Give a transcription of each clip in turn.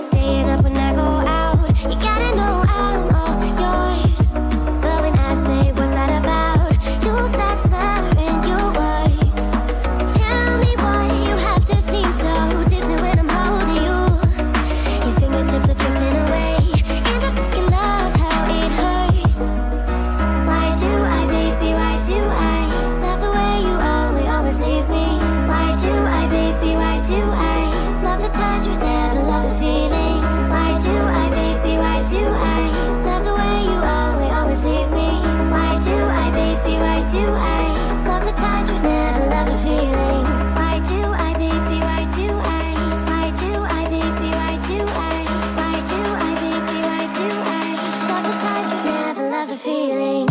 Staying up when I go out, you gotta know I'm all yours. But when I say what's that about, you start slurring your words. Tell me why you have to seem so distant when I'm holding you. Your fingertips are drifting away, and I fucking love how it hurts. Why do I, baby, why do I love the way you always leave me? Why do I, baby, why do I love the touch but never love the feeling? Why do I, baby, why do I love the way you always leave me? Why do I, baby, why do I love the touch but never love the feeling? Why do I, baby, why do I? Why do I, baby, why do I? Why do I, baby, why do I love the touch but never love the feeling?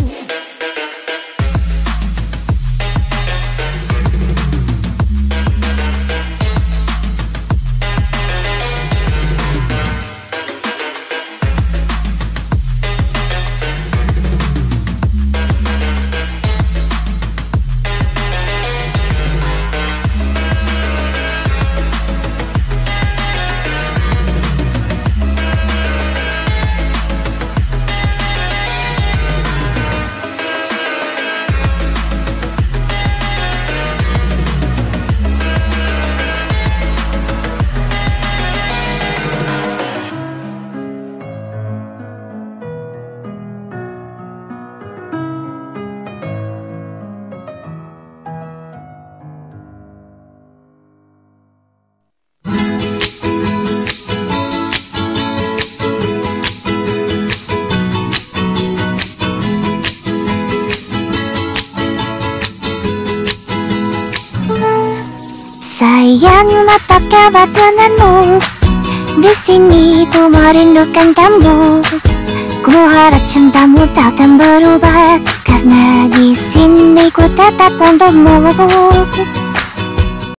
Sayang, apakah denganmu? Di sini ku merindukan kamu. Ku harap cintamu takkan berubah, karena di sini ku tetap untukmu.